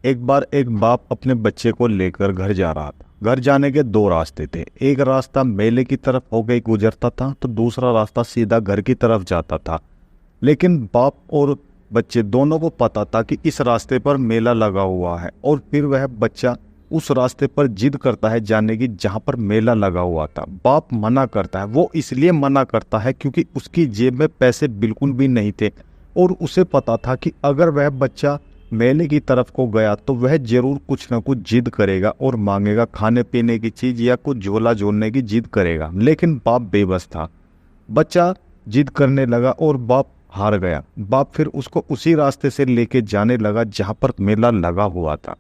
एक बार एक बाप अपने बच्चे को लेकर घर जा रहा था। घर जाने के दो रास्ते थे। एक रास्ता मेले की तरफ होकर गुजरता था तो दूसरा रास्ता सीधा घर की तरफ जाता था। लेकिन बाप और बच्चे दोनों को पता था कि इस रास्ते पर मेला लगा हुआ है, और फिर वह बच्चा उस रास्ते पर जिद करता है जाने की जहां पर मेला लगा हुआ था। बाप मना करता है। वो इसलिए मना करता है क्योंकि उसकी जेब में पैसे बिल्कुल भी नहीं थे, और उसे पता था कि अगर वह बच्चा मेले की तरफ को गया तो वह जरूर कुछ न कुछ जिद करेगा और मांगेगा, खाने पीने की चीज या कुछ झोला झोलने की जिद करेगा। लेकिन बाप बेबस था। बच्चा जिद करने लगा और बाप हार गया। बाप फिर उसको उसी रास्ते से लेके जाने लगा जहां पर मेला लगा हुआ था।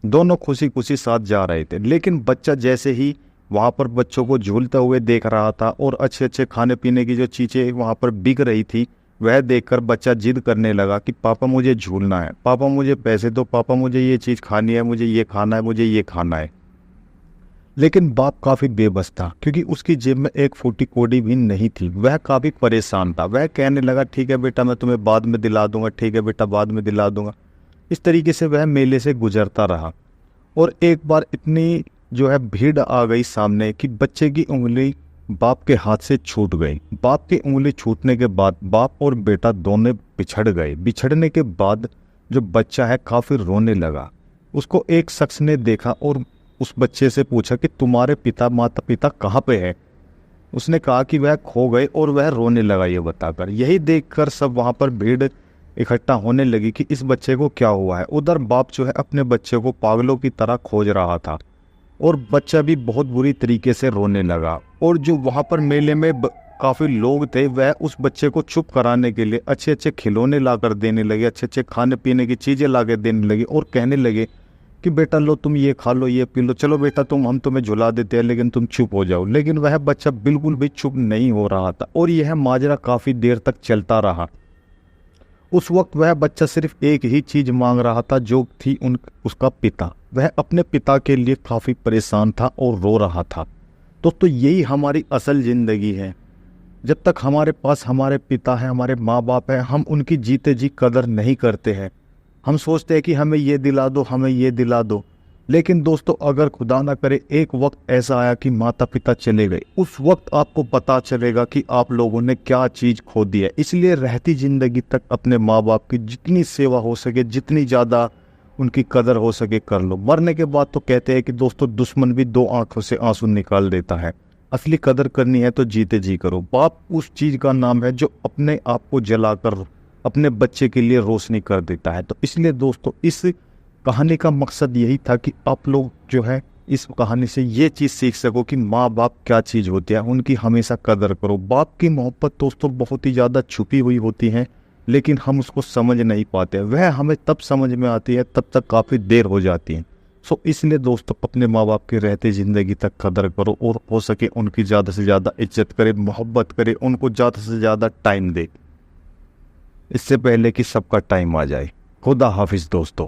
दोनों खुशी खुशी साथ जा रहे थे, लेकिन बच्चा जैसे ही वहां पर बच्चों को झूलते हुए देख रहा था और अच्छे अच्छे खाने पीने की जो चीजें वहां पर बिक रही थी, वह देखकर बच्चा जिद करने लगा कि पापा मुझे झूलना है, पापा मुझे पैसे दो, पापा मुझे ये चीज खानी है, मुझे ये खाना है, मुझे ये खाना है। लेकिन बाप काफी बेबस था क्योंकि उसकी जेब में एक फूटी कौड़ी भी नहीं थी। वह काफी परेशान था। वह कहने लगा, ठीक है बेटा, मैं तुम्हें बाद में दिला दूंगा, ठीक है बेटा, बाद में दिला दूंगा। इस तरीके से वह मेले से गुजरता रहा। और एक बार इतनी भीड़ आ गई सामने कि बच्चे की उंगली बाप के हाथ से छूट गई। बाप की उंगली छूटने के बाद बाप और बेटा दोनों बिछड़ गए। बिछड़ने के बाद जो बच्चा है काफी रोने लगा। उसको एक शख्स ने देखा और उस बच्चे से पूछा कि तुम्हारे माता पिता कहाँ पे है। उसने कहा कि वह खो गए, और वह रोने लगा ये बताकर। यही देखकर सब वहां पर भीड़ इकट्ठा होने लगी कि इस बच्चे को क्या हुआ है। उधर बाप अपने बच्चे को पागलों की तरह खोज रहा था, और बच्चा भी बहुत बुरी तरीके से रोने लगा। और जो वहां पर मेले में काफी लोग थे, वह उस बच्चे को चुप कराने के लिए अच्छे अच्छे खिलौने लाकर देने लगे, अच्छे अच्छे खाने पीने की चीजें लाकर देने लगे, और कहने लगे कि बेटा लो, तुम ये खा लो, ये पी लो, चलो बेटा हम तुम्हें झुला देते हैं, लेकिन तुम चुप हो जाओ। लेकिन वह बच्चा बिल्कुल भी चुप नहीं हो रहा था, और यह माजरा काफी देर तक चलता रहा। उस वक्त वह बच्चा सिर्फ एक ही चीज मांग रहा था, जो थी उसका पिता। वह अपने पिता के लिए काफी परेशान था और रो रहा था। दोस्तों, यही हमारी असल जिंदगी है। जब तक हमारे पास हमारे पिता है, हमारे माँ बाप है, हम उनकी जीते जी कदर नहीं करते हैं। हम सोचते हैं कि हमें ये दिला दो, हमें ये दिला दो। लेकिन दोस्तों, अगर खुदा ना करे एक वक्त ऐसा आया कि माता पिता चले गए, उस वक्त आपको पता चलेगा कि आप लोगों ने क्या चीज खो दी है। इसलिए रहती जिंदगी तक अपने माँ बाप की जितनी सेवा हो सके, जितनी ज्यादा उनकी कदर हो सके कर लो। मरने के बाद तो कहते हैं कि दोस्तों, दुश्मन भी दो आंखों से आंसू निकाल देता है। असली कदर करनी है तो जीते जी करो। बाप उस चीज का नाम है जो अपने आप को जलाकर अपने बच्चे के लिए रोशनी कर देता है। तो इसलिए दोस्तों, इस कहानी का मकसद यही था कि आप लोग इस कहानी से ये चीज सीख सको कि माँ बाप क्या चीज होती है, उनकी हमेशा कदर करो। बाप की मोहब्बत दोस्तों बहुत ही ज्यादा छुपी हुई होती है, लेकिन हम उसको समझ नहीं पाते। वह हमें तब समझ में आती है, तब तक काफी देर हो जाती है। इसलिए दोस्तों, अपने माँ बाप की रहते जिंदगी तक कदर करो, और हो सके उनकी ज्यादा से ज्यादा इज्जत करे, मोहब्बत करे, उनको ज्यादा से ज्यादा टाइम दे, इससे पहले कि सबका टाइम आ जाए। खुदा हाफिज दोस्तों।